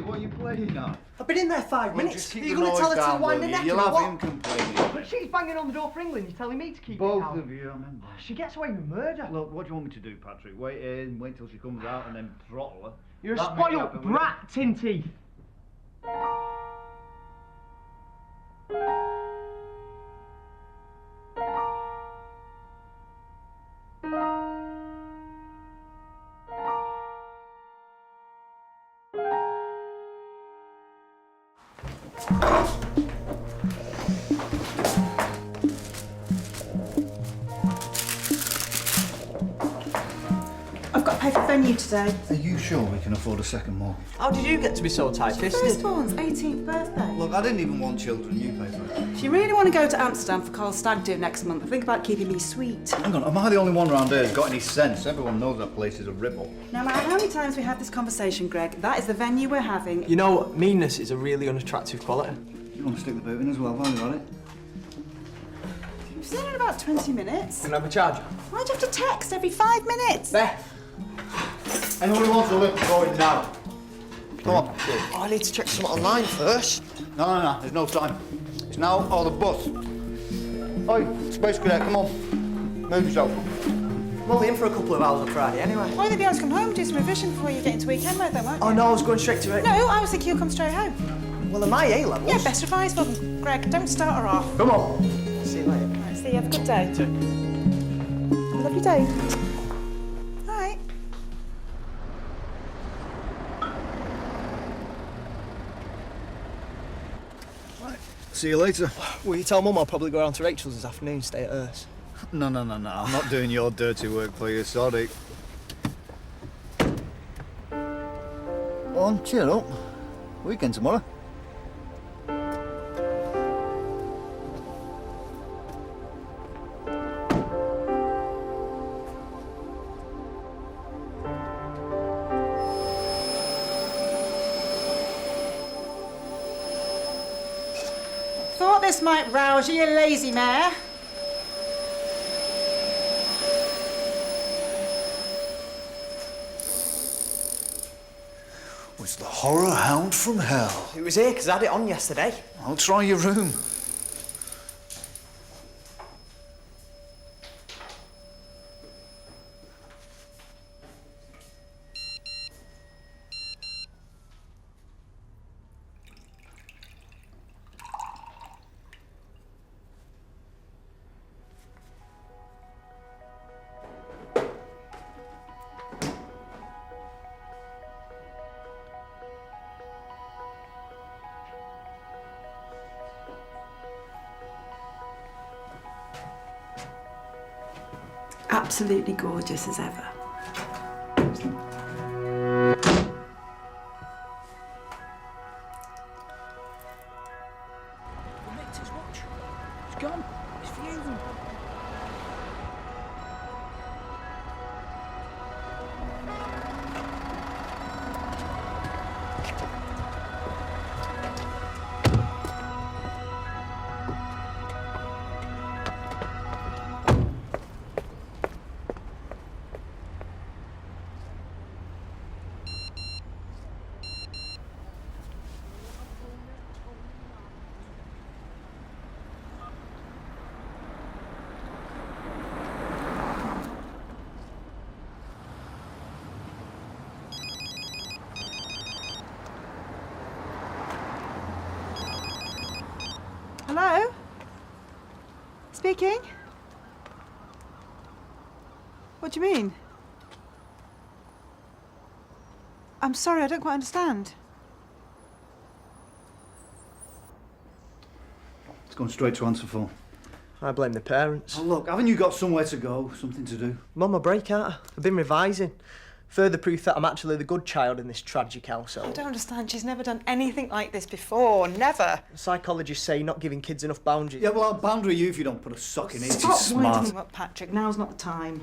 Patrick, what are you playing at? I've been in there 5 minutes. Just keep Are you the going to tell her noise to down, wind the will neck you? You'll or have what? him complaining. But she's banging on the door for England. He's telling me to keep Both it down. of you, I remember. She gets away with murder. Look, what do you want me to do, Patrick? Wait in, wait till she comes out and then throttle her? You're a That may spoiled happen, will brat, Tinty. I've got to pay for venue today. Are you sure we can afford a second mortgage? How did you get to be so tight-fisted? Firstborn's 18th birthday. Look, I didn't even want children. You pay for it. If you really want to go to Amsterdam for Carl's stag do next month, think about keeping me sweet. Hang on, am I the only one around here who's got any sense? Everyone knows that place is a ripple. No matter how many times we have this conversation, Greg, that is the venue we're having. You know, meanness is a really unattractive quality. You want to stick the boot in as well, while you're at it? We've seen in about 20 minutes. Can I have a charger? Why'd you have to text every 5 minutes? Beth! Anyone who wants to live, go in now. Come on. Oh, I need to check something online first. No, there's no time. It's now or the bus. Oi, Space Cadet, come on. Move yourself. I'm only in for a couple of hours on Friday anyway. Why don't you be able to come home and do some revision before you get into weekend mode then, won't you? Oh no, I was going straight to it. No, I was thinking you'll come straight home. Well, am I A-levels? Yeah, best advice for them. Greg, don't start her off. Come on. See you later. Right, see you, have a good day. Too. Have a lovely day. All right. See you later. Will you tell Mum I'll probably go around to Rachel's this afternoon, stay at hers? No. I'm not doing your dirty work for you, sorry. Go on, cheer up. Weekend tomorrow. Thought this might rouse you, you lazy mare. Was the horror hound from hell? It was here because I had it on yesterday. I'll try your room. Absolutely gorgeous as ever. It's gone. It's for you. Hello? Speaking? What do you mean? I'm sorry, I don't quite understand. It's going straight to answer phone. I blame the parents. Oh, look, haven't you got somewhere to go? Something to do? Mum, I break out. I've been revising. Further proof that I'm actually the good child in this tragic I household. don't understand. She's never done anything like this before. Never. Psychologists say you're not giving kids enough boundaries. Yeah, well, I'll boundary you if you don't put a sock in it. Stop It's winding smart. me up, Patrick. Now's not the time.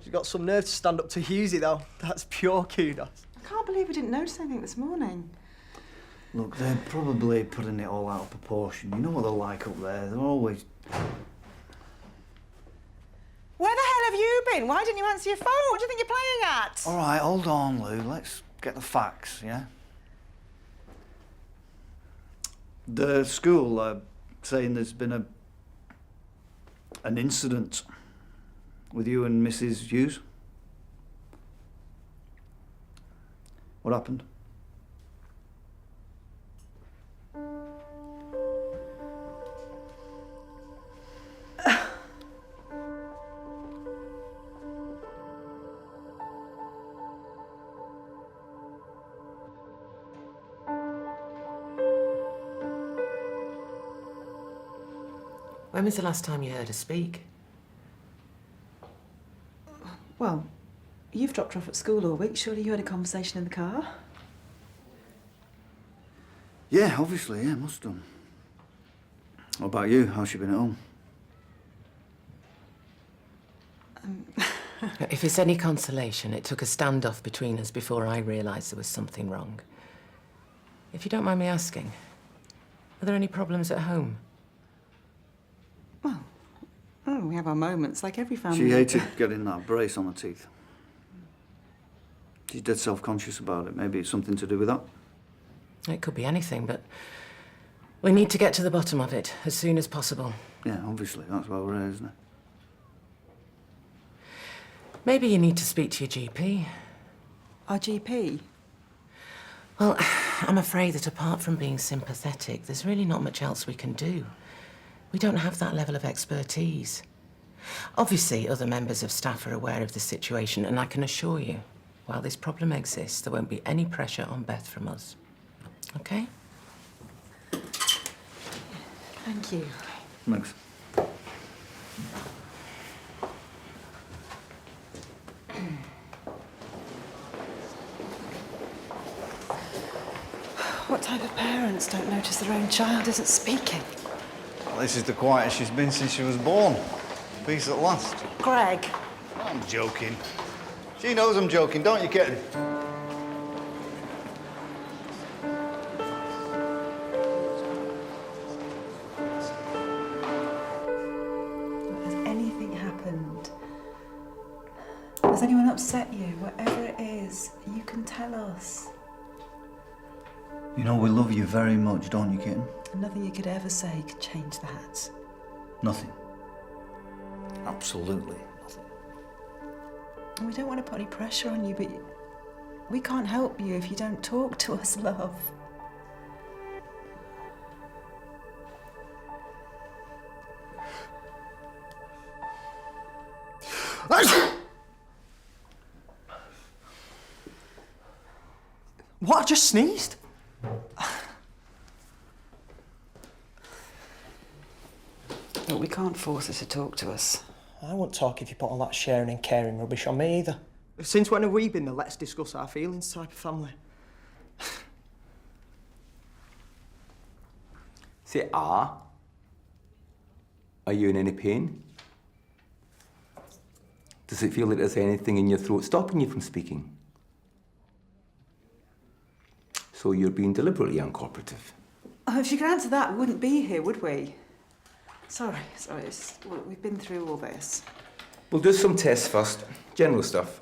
She's got some nerve to stand up to Husey, though. That's pure kudos. I can't believe we didn't notice anything this morning. Look, they're probably putting it all out of proportion. You know what they're like up there. They're always... Where the hell have you been? Why didn't you answer your phone? What do you think you're playing at? All right, hold on, Lou. Let's get the facts, yeah? The school saying there's been an incident with you and Mrs. Hughes. What happened? When was the last time you heard her speak? Well, you've dropped her off at school all week. Surely you had a conversation in the car? Yeah, obviously, yeah, must have. What about you? How's she been at home? If it's any consolation, it took a standoff between us before I realised there was something wrong. If you don't mind me asking, are there any problems at home? Oh, we have our moments, like every family. She hated getting that brace on her teeth. She's dead self-conscious about it. Maybe it's something to do with that. It could be anything, but we need to get to the bottom of it as soon as possible. Yeah, obviously, that's why we're here, isn't it? Maybe you need to speak to your GP. Our GP? Well, I'm afraid that apart from being sympathetic, there's really not much else we can do. We don't have that level of expertise. Obviously, other members of staff are aware of the situation, and I can assure you, while this problem exists, there won't be any pressure on Beth from us. Okay? Thank you. Thanks. What type of parents don't notice their own child isn't speaking? Well, this is the quietest she's been since she was born. Peace at last. Greg. I'm joking. She knows I'm joking, don't you, kitten? Has anything happened? Has anyone upset you? Whatever it is, you can tell us. You know we love you very much, don't you, kitten? And nothing you could ever say could change that. Nothing. Absolutely nothing. And we don't want to put any pressure on you, but we can't help you if you don't talk to us, love. What? I just sneezed. Look, we can't force her to talk to us. I won't talk if you put all that sharing and caring rubbish on me either. Since when have we been the let's discuss our feelings type of family? Say ah. Are you in any pain? Does it feel like there's anything in your throat stopping you from speaking? So you're being deliberately uncooperative. Oh, if you could answer that, we wouldn't be here, would we? Sorry, we've been through all this. We'll do some tests first, general stuff,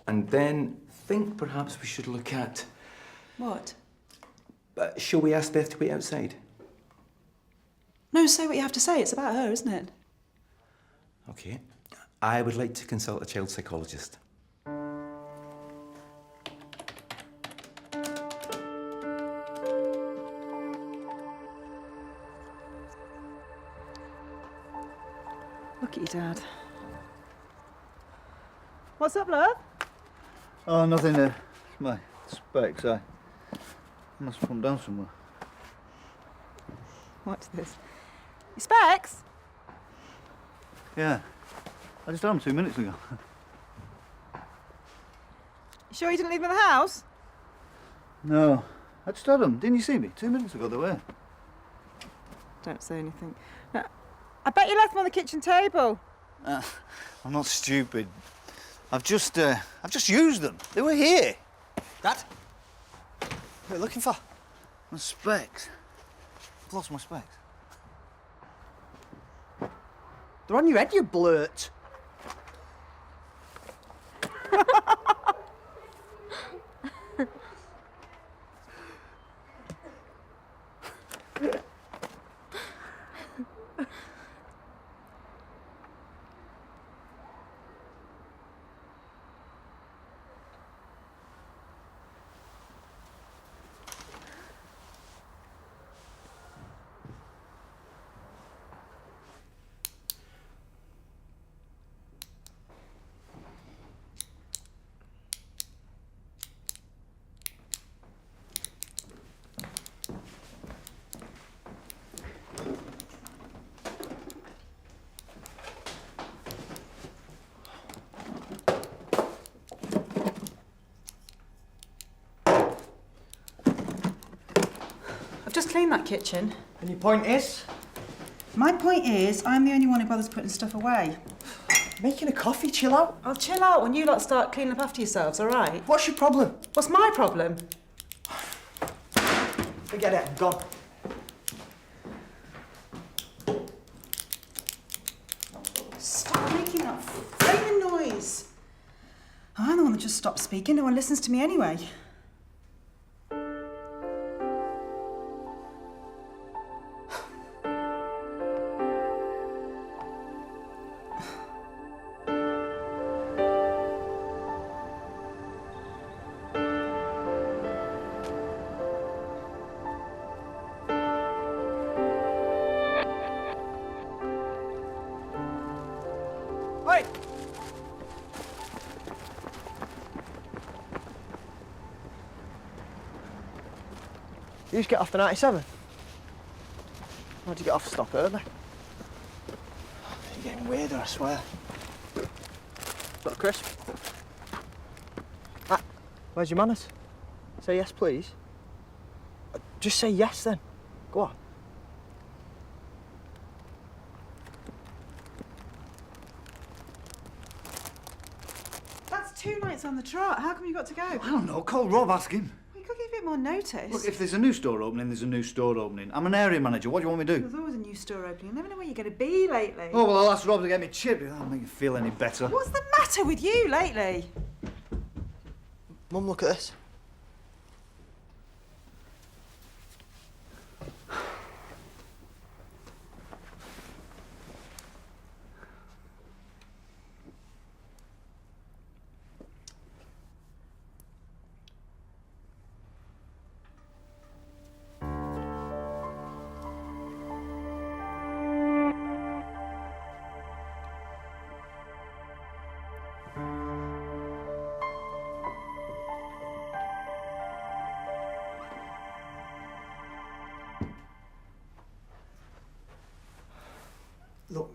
and then think perhaps we should look at... What? Shall we ask Beth to wait outside? No, say what you have to say. It's about her, isn't it? Okay. I would like to consult a child psychologist. Look at your dad. What's up, love? Oh, nothing there. It's my specs. I must have come down somewhere. What's this? Your specs? Yeah. I just had them 2 minutes ago. You sure you didn't leave them in the house? No. I just had them. Didn't you see me? 2 minutes ago they were. Don't say anything. No, I bet you left them on the kitchen table. I'm not stupid. I've just used them. They were here. Dad? What are you looking for? My specs. I've lost my specs. They're on your head, you blurt. clean that kitchen. And your point is? My point is, I'm the only one who bothers putting stuff away. Making a coffee, chill out. I'll chill out when you lot start cleaning up after yourselves, all right? What's your problem? What's my problem? Forget it, I'm gone. Stop making that flaming noise. I'm the one that just stopped speaking. No one listens to me anyway. Wait! You just get off the 97? Why'd you get off stop early? You're getting weirder, I swear. Got a crisp? Ah, where's your manners? Say yes, please. Just say yes then. Go on. That's 2 nights on the trot. How come you got to go? I don't know, call Rob, ask him. We could give you a bit more notice. Look, if there's a new store opening, there's a new store opening. I'm an area manager, what do you want me to do? There's always a new store opening. You never know where you're going to be lately. Oh, well, I'll ask Rob to get me chipped. That'll make you feel any better. What's the matter with you lately? Mum, look at this. Look,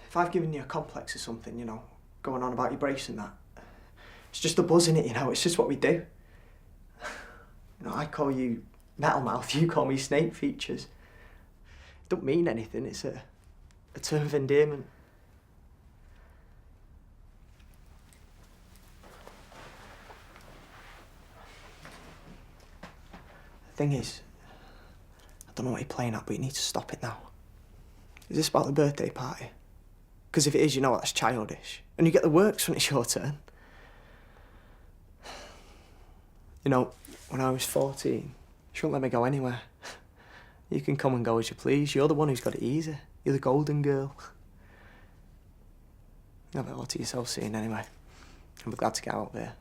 if I've given you a complex or something, you know, going on about your brace and that, it's just the buzz in it, you know, it's just what we do. You know, I call you Metal Mouth, you call me Snake Features. It don't mean anything, it's a term of endearment. The thing is, I don't know what you're playing at, but you need to stop it now. Is this about the birthday party? Because if it is, you know that's childish. And you get the works when it's your turn. You know, when I was 14, she wouldn't let me go anywhere. You can come and go as you please. You're the one who's got it easy. You're the golden girl. You have it all to yourself soon anyway. I'm glad to get out there.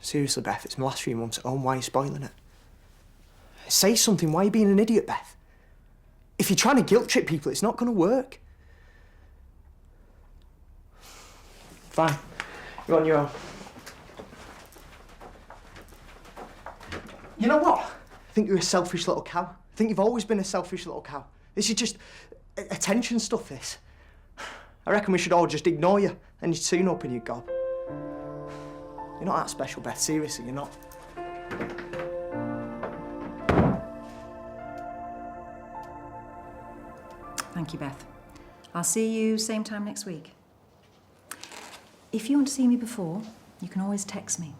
Seriously, Beth, it's my last few months at home. Why are you spoiling it? Say something. Why are you being an idiot, Beth? If you're trying to guilt trip people, it's not going to work. Fine. You're on your own. You know what? I think you're a selfish little cow. I think you've always been a selfish little cow. This is just attention stuff, this. I reckon we should all just ignore you and you'd soon open your gob. You're not that special, Beth. Seriously, you're not. Thank you, Beth. I'll see you same time next week. If you want to see me before, you can always text me.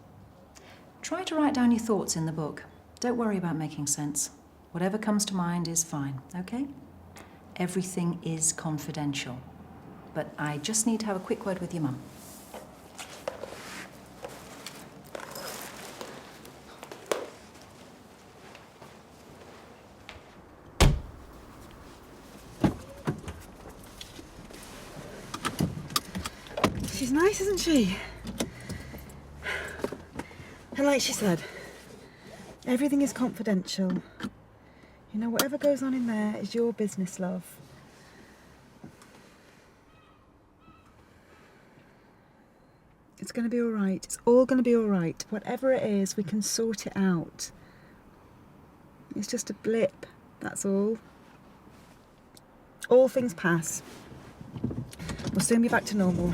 Try to write down your thoughts in the book. Don't worry about making sense. Whatever comes to mind is fine, okay? Everything is confidential. But I just need to have a quick word with your mum. She's nice, isn't she? And like she said, everything is confidential. You know, whatever goes on in there is your business, love. It's going to be all right. It's all going to be all right. Whatever it is, we can sort it out. It's just a blip, that's all. All things pass. We'll soon be back to normal.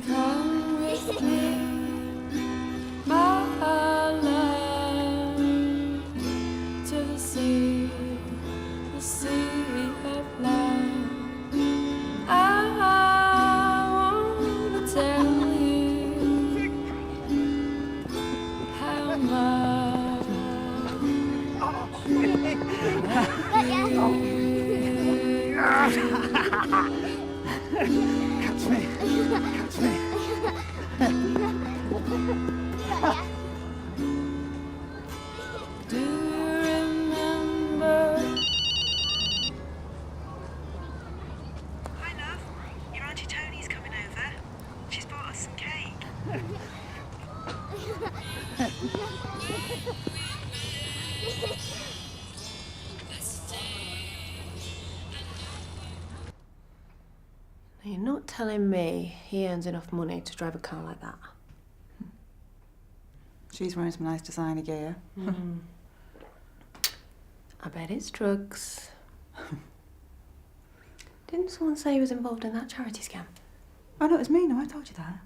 Come with me, my love, to the sea of love. I wanna tell you how much Catch me. Catch me. do you remember? Hi, love. Your Auntie Tony's coming over. She's bought us some cake. You're not telling me he earns enough money to drive a car like that. She's wearing some nice designer gear. I bet it's drugs. Didn't someone say he was involved in that charity scam? Oh, no, it was me. No, I told you that.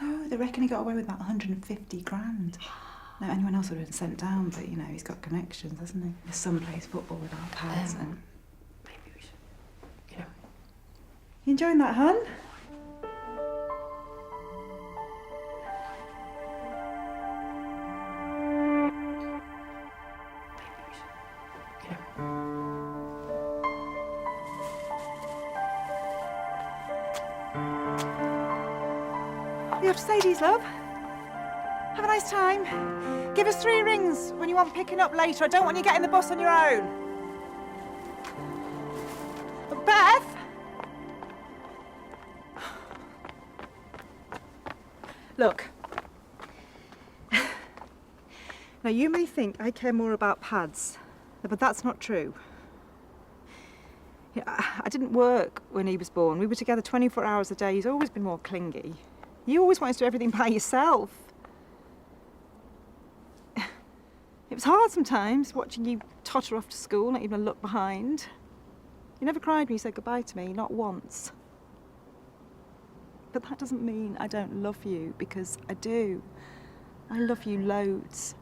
Oh, they reckon he got away with about 150 grand. No, anyone else would have been sent down, but, you know, he's got connections, hasn't he? His son plays football with our pals and... Maybe we should, you know. You enjoying that, hun? Maybe we should, you know. You have to say these, love. Have a nice time. Give us 3 rings when you want picking up later. I don't want you getting the bus on your own. Beth! Look. Now, you may think I care more about pads, but that's not true. Yeah, I didn't work when he was born. We were together 24 hours a day. He's always been more clingy. You always wanted to do everything by yourself. It was hard sometimes, watching you totter off to school, not even a look behind. You never cried when you said goodbye to me, not once. But that doesn't mean I don't love you, because I do. I love you loads.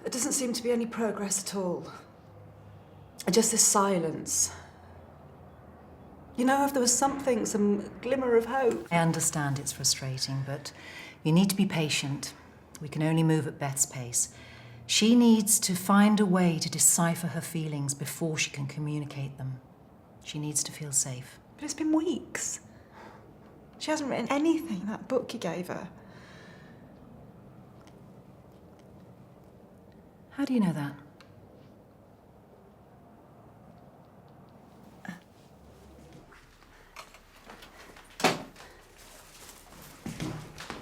There doesn't seem to be any progress at all. Just this silence. You know, if there was something, some glimmer of hope. I understand it's frustrating, but you need to be patient. We can only move at Beth's pace. She needs to find a way to decipher her feelings before she can communicate them. She needs to feel safe. But it's been weeks. She hasn't written anything in that book you gave her. How do you know that?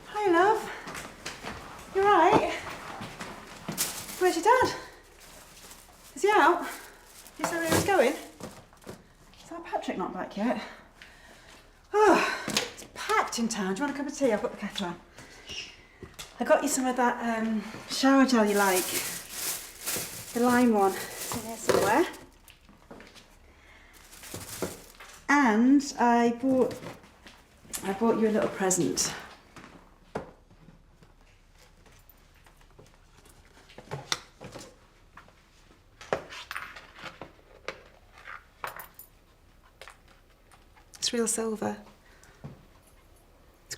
Hi, love. You right? Where's your dad? Is he out? You said where he was going? Is that Patrick not back yet? Oh, it's packed in town. Do you want a cup of tea? I'll put the kettle on. I got you some of that shower gel you like. The lime one. It's in here somewhere. And I bought you a little present. It's real silver.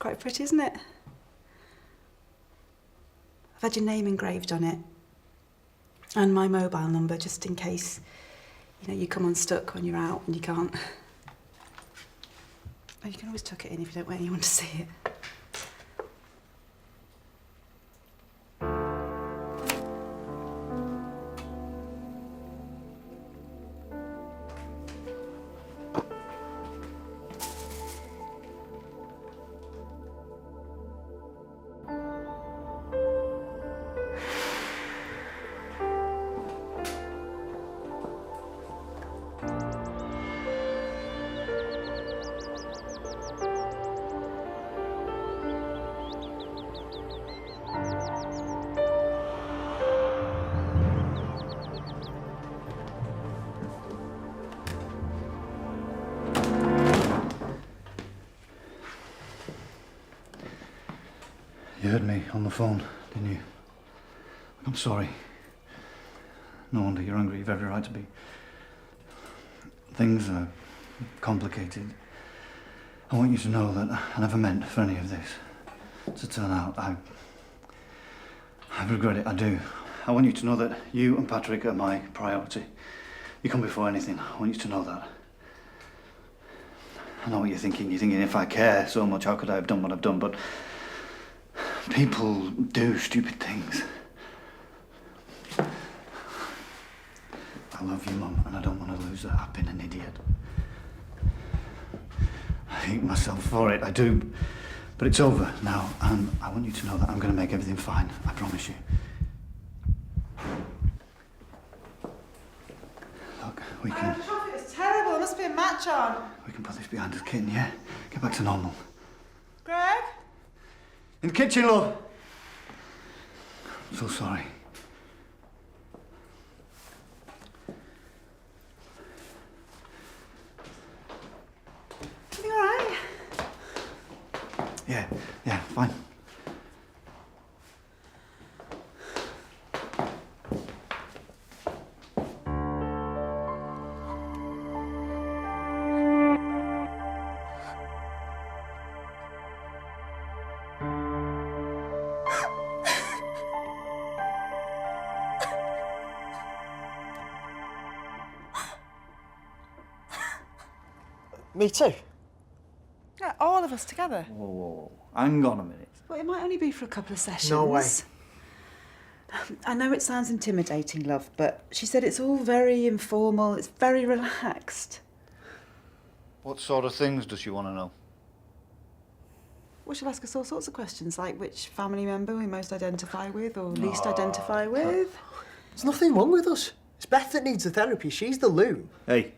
quite pretty, isn't it? I've had your name engraved on it. And my mobile number, just in case, you know, you come unstuck when you're out and you can't. Oh, you can always tuck it in if you don't want anyone to see it. You heard me on the phone, didn't you? I'm sorry. No wonder you're angry. You've every right to be. Things are complicated. I want you to know that I never meant for any of this to turn out. I regret it, I do. I want you to know that you and Patrick are my priority. You come before anything. I want you to know that. I know what you're thinking. You're thinking, if I care so much, how could I have done what I've done? But people do stupid things. I love you, Mum, and I don't want to lose her. I've been an idiot. I hate myself for it, I do. But it's over now, and I want you to know that I'm going to make everything fine. I promise you. Look, we can... The traffic is terrible. There must be a match on. We can put this behind us, kitten, yeah? Get back to normal. Greg? In the kitchen, love. I'm so sorry. Everything all right? Yeah, fine. Me too. Yeah, all of us together. Whoa. Hang on a minute. Well, it might only be for a couple of sessions. No way. I know it sounds intimidating, love, but she said it's all very informal, it's very relaxed. What sort of things does she want to know? Well, she'll ask us all sorts of questions, like which family member we most identify with or least identify with. There's nothing wrong with us. It's Beth that needs the therapy. She's the loo. Hey.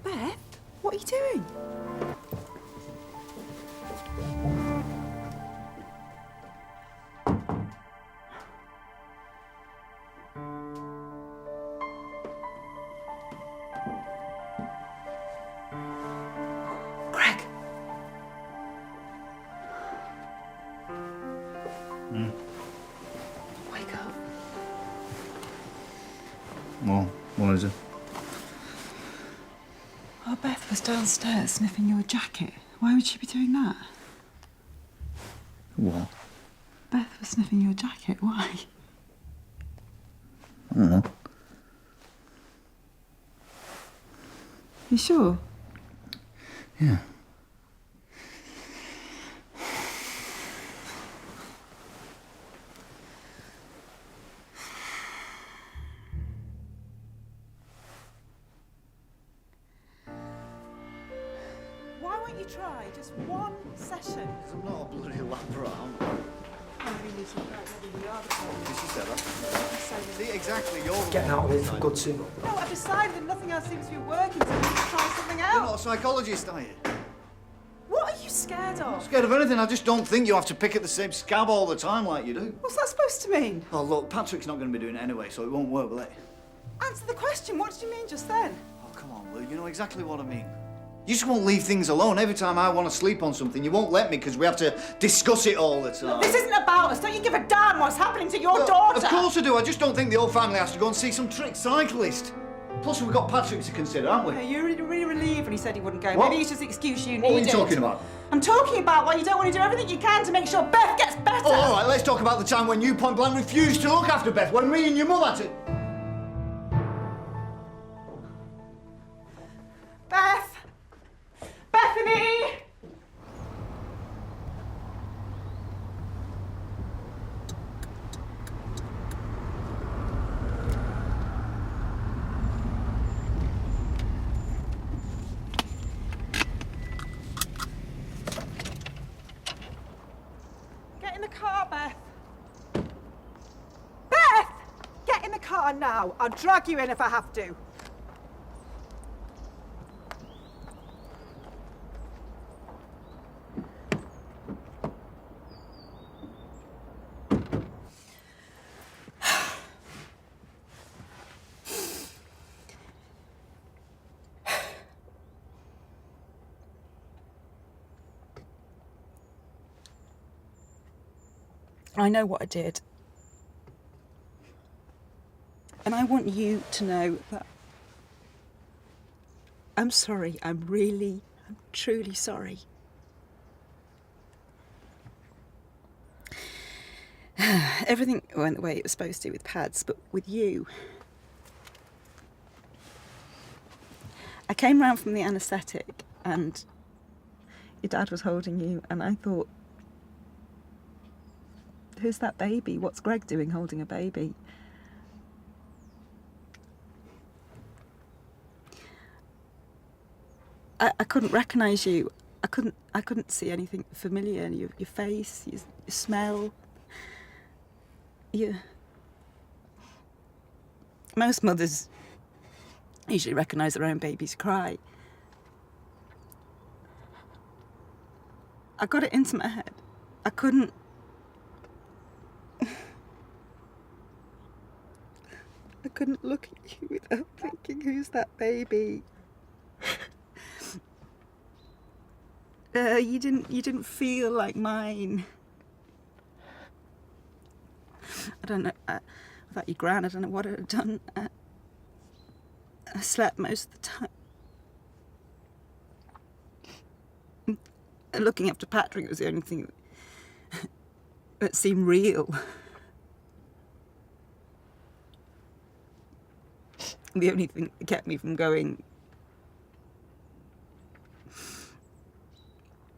Beth, what are you doing? Greg. Wake up. Well, what is it? Oh, Beth was downstairs sniffing your jacket. Why would she be doing that? What? Beth was sniffing your jacket. Why? I don't know. You sure? Yeah. just one session. I'm not a bloody lapper, am I? Did she say that? See, exactly, you're... Getting out of here for good soon. No, I've decided that nothing else seems to be working, so we need to try something You're else. not a psychologist, are you? What are you scared I'm not of? scared of anything. I just don't think you have to pick at the same scab all the time like you do. What's that supposed to mean? Oh, look, Patrick's not going to be doing it anyway, so it won't work, will it? Answer the question. What did you mean just then? Oh, come on, Lou. You know exactly what I mean. You just won't leave things alone. Every time I want to sleep on something, you won't let me because we have to discuss it all the time. This isn't about us. Don't you give a damn what's happening to your Well, daughter? Of course I do. I just don't think the whole family has to go and see some trick cyclist. Plus, we've got Patrick to consider, haven't we? Yeah, you're really relieved when he said he wouldn't go. What? Maybe it's just the excuse you needed. What are you talking about? I'm talking about why you don't want to do everything you can to make sure Beth gets better. Oh, all right, let's talk about the time when you point blank refused to look after Beth, when me and your mum had to... Beth! Bethany! Get in the car, Beth. Beth! Get in the car now. I'll drag you in if I have to. I know what I did. And I want you to know that I'm sorry. I'm truly sorry. Everything went the way it was supposed to with Pads, but with you... I came round from the anaesthetic and your dad was holding you and I thought, who's that baby? What's Greg doing holding a baby? I couldn't recognise you. I couldn't see anything familiar. Your face, your smell. Most mothers usually recognise their own baby's cry. I got it into my head. I couldn't... I couldn't look at you without thinking, who's that baby? You didn't feel like mine. I don't know about your gran. I don't know what I'd done. I slept most of the time. Looking after Patrick was the only thing that seemed real. The only thing that kept me from going.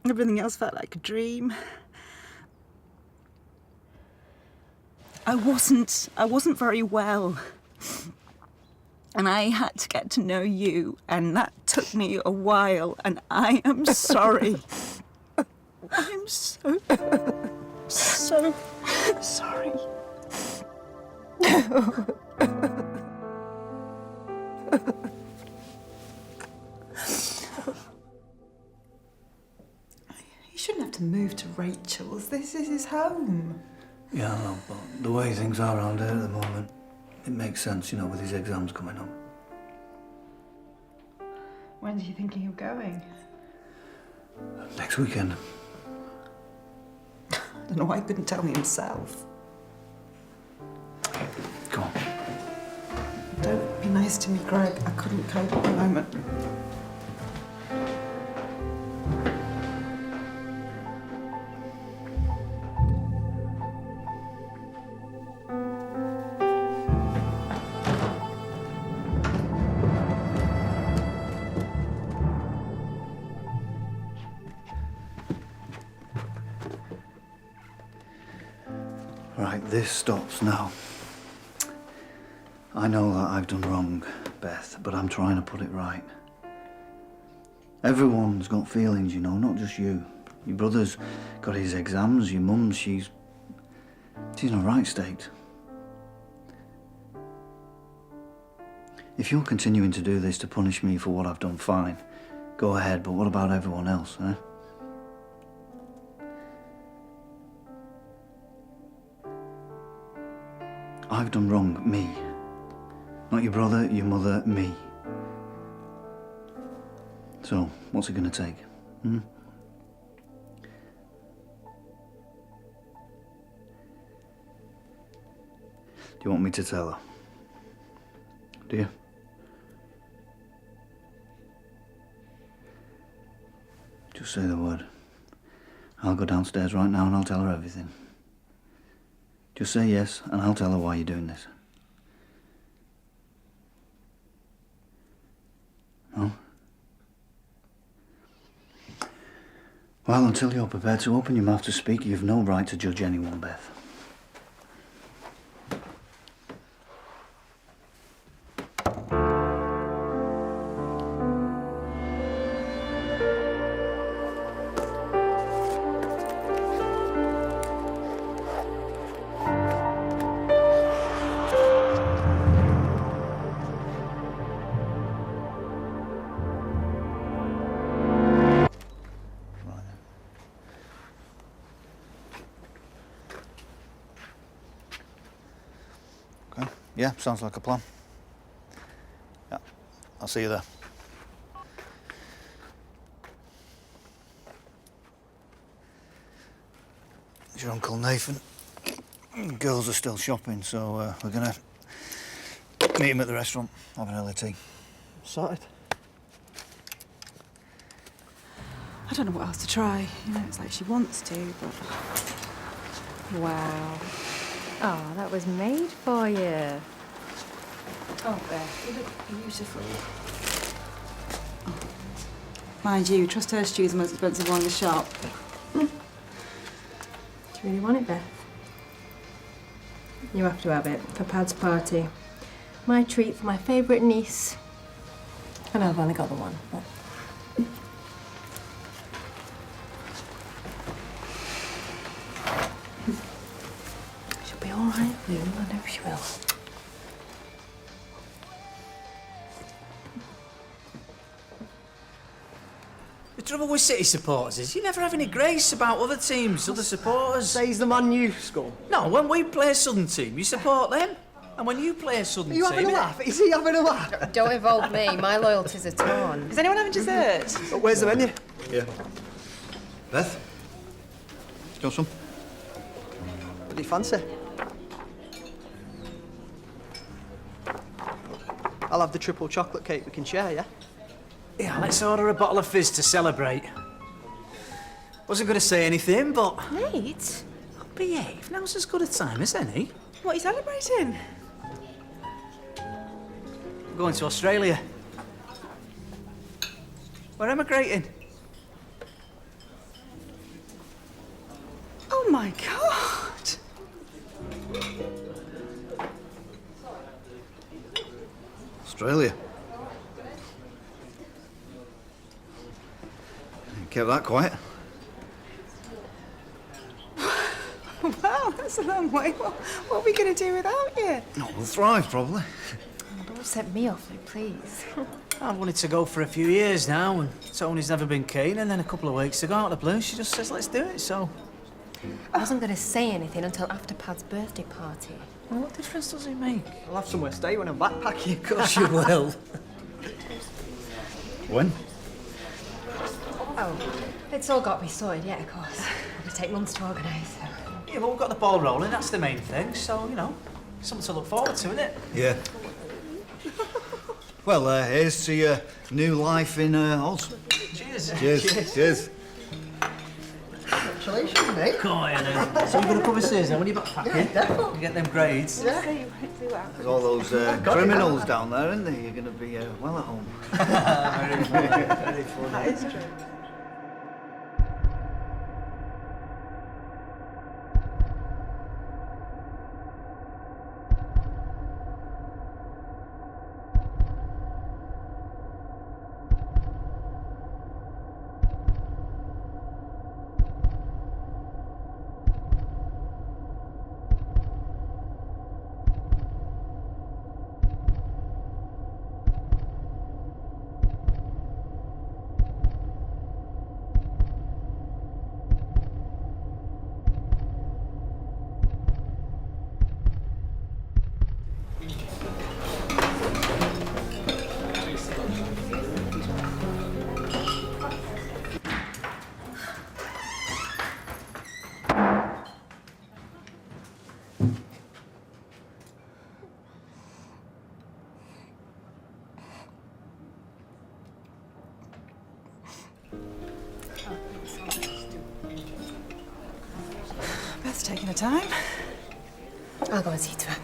Everything else felt like a dream. I wasn't very well. And I had to get to know you, and that took me a while, and I am sorry. I'm so sorry. You shouldn't have to move to Rachel's. This is his home. Yeah, I know, but the way things are around here at the moment, it makes sense, you know, with his exams coming up. When are you thinking of going? Next weekend. I don't know why he couldn't tell me himself. Come on. Don't be nice to me, Greg. I couldn't cope at the moment. Right, this stops now. I know that I've done wrong, Beth, but I'm trying to put it right. Everyone's got feelings, you know, not just you. Your brother's got his exams, your mum, she's in a right state. If you're continuing to do this to punish me for what I've done, fine. Go ahead, but what about everyone else, eh? I've done wrong, me. Not your brother, your mother, me. So, what's it gonna take? Hmm? Do you want me to tell her? Do you? Just say the word. I'll go downstairs right now and I'll tell her everything. Just say yes, and I'll tell her why you're doing this. No? Well, until you're prepared to open your mouth to speak, you've no right to judge anyone, Beth. Okay. Yeah, sounds like a plan. Yeah, I'll see you there. It's your Uncle Nathan. Girls are still shopping, so we're gonna meet him at the restaurant, have an early tea. Sorted. I don't know what else to try. You know, it's like she wants to, but... Wow. Oh, that was made for you. Oh, Beth, you look beautiful. Mind you, trust her stew's the most expensive one in the shop. Do you really want it, Beth? You have to have it for Pad's party. My treat for my favourite niece. I know I've only got the one, but... She'll be all right, Lou. I know she will. The trouble with City supporters is you never have any grace about other teams, other supporters. Says the Man U scum. No, when we play a Southern team, you support them. And when you play a Southern Are you team... having a laugh? Is he having a laugh? Don't involve me. My loyalties are torn. Is anyone having dessert? But where's the menu? Yeah. Beth? Got some? What do you fancy? I'll have the triple chocolate cake we can share, yeah? Yeah, let's order a bottle of fizz to celebrate. Wasn't going to say anything, but... Mate? Behave. Now's as good a time as any. What are you celebrating? We're going to Australia. We're emigrating. Oh my God! Australia. Kept that quiet. Wow, that's a long way. What are we going to do without you? No, we'll thrive, probably. Don't set me off, Lou, please. I've wanted to go for a few years now, and Tony's never been keen, and then a couple of weeks ago, out of the blue, she just says, let's do it, so... I wasn't going to say anything until after Pad's birthday party. Well, what difference does it make? I'll have somewhere to stay when I'm backpacking. Of course you will. When? Oh, it's all got to be sorted, yeah, of course. It'll take months to organise. Yeah, but we've got the ball rolling, that's the main thing, so, you know, something to look forward to, isn't it? Yeah. Well, here's to your new life in Oz. Cheers. Cheers. Cheers. Congratulations, mate. Come on, then. So you're going to come and see us then when you're backpacking? Yeah, definitely. You get them grades? Yeah. There's all those criminals down there, isn't there? You're going to be well at home. Very funny. Very funny. That is true. taking her time. I'll go and see to her.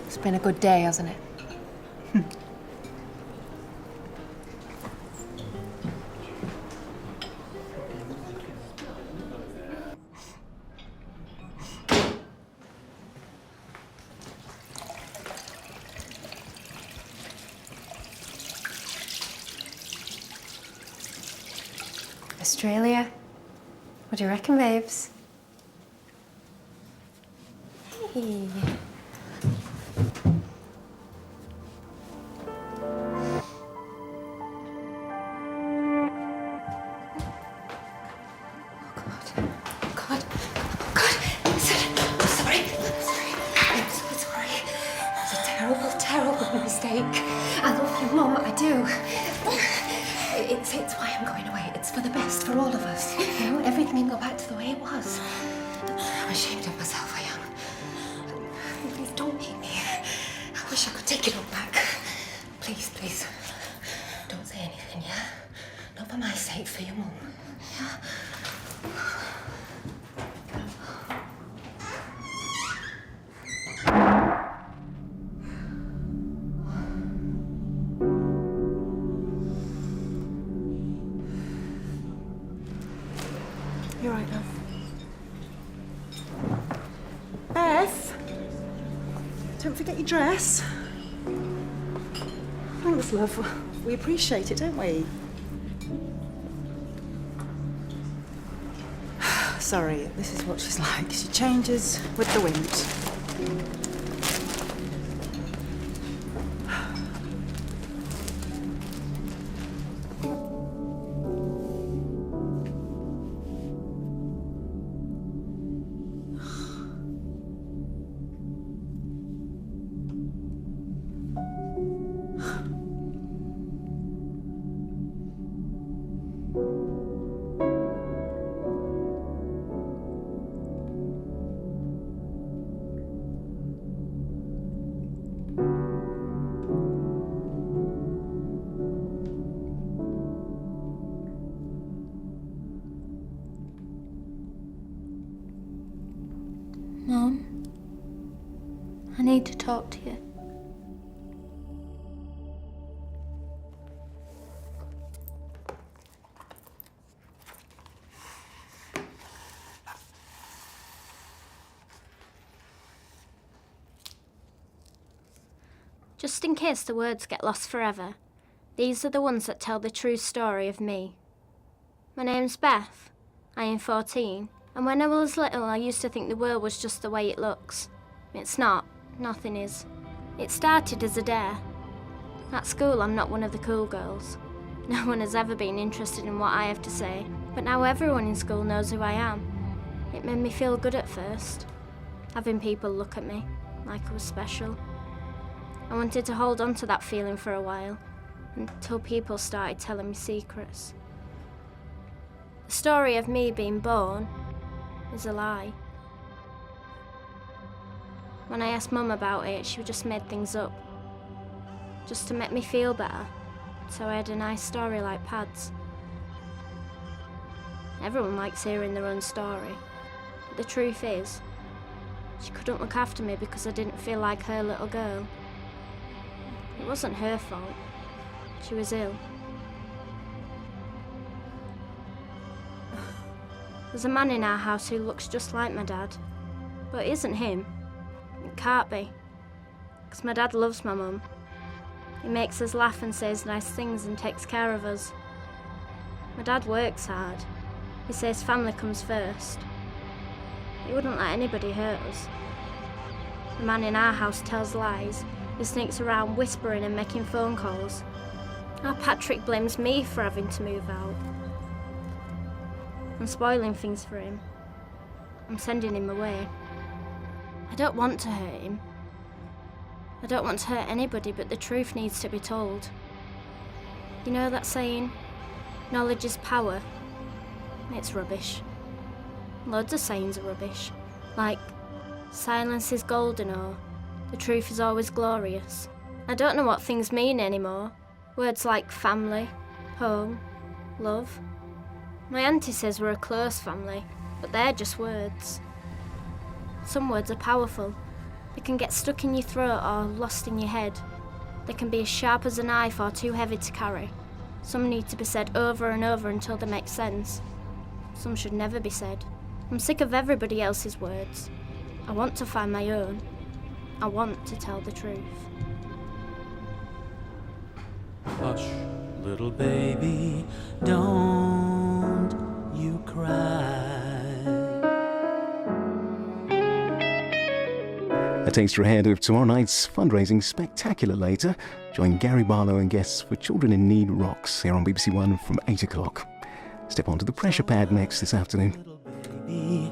It's been a good day, hasn't it? Australia. What do you reckon, babes? Hey. God. Listen, I'm sorry. I'm so sorry. It was a terrible, terrible mistake. I love you, Mum, I do. It's why I'm going away. It's for the best for all of us. You know, everything can go back to the way it was. I'm ashamed of myself, I am. Please don't hate me. I wish I could take it all back. Please, please. Don't say anything, yeah? Not for my sake, for your Mum. Yeah? You're right, love. Beth! Don't forget your dress. Thanks, love. We appreciate it, don't we? Sorry, this is what she's like. She changes with the wind. Mum, I need to talk to you. Just in case the words get lost forever, these are the ones that tell the true story of me. My name's Beth. I am 14. And when I was little, I used to think the world was just the way it looks. It's not. Nothing is. It started as a dare. At school, I'm not one of the cool girls. No one has ever been interested in what I have to say. But now everyone in school knows who I am. It made me feel good at first, having people look at me like I was special. I wanted to hold on to that feeling for a while, until people started telling me secrets. The story of me being born is a lie. When I asked Mum about it, she just made things up, just to make me feel better, so I had a nice story like Pad's. Everyone likes hearing their own story, but the truth is, she couldn't look after me because I didn't feel like her little girl. It wasn't her fault. She was ill. There's a man in our house who looks just like my dad, but it isn't him. It can't be, because my dad loves my mum. He makes us laugh and says nice things and takes care of us. My dad works hard. He says family comes first. He wouldn't let anybody hurt us. The man in our house tells lies. He sneaks around whispering and making phone calls. Now Patrick blames me for having to move out. I'm spoiling things for him. I'm sending him away. I don't want to hurt him. I don't want to hurt anybody, but the truth needs to be told. You know that saying, knowledge is power? It's rubbish. Loads of sayings are rubbish. Like, silence is golden, or the truth is always glorious. I don't know what things mean anymore. Words like family, home, love. My auntie says we're a close family, but they're just words. Some words are powerful. They can get stuck in your throat or lost in your head. They can be as sharp as a knife or too heavy to carry. Some need to be said over and over until they make sense. Some should never be said. I'm sick of everybody else's words. I want to find my own. I want to tell the truth. Hush, little baby, don't you cry. A taster ahead of tomorrow night's fundraising spectacular later. Join Gary Barlow and guests for Children in Need Rocks here on BBC One from 8 o'clock. Step onto the pressure pad next this afternoon. Baby,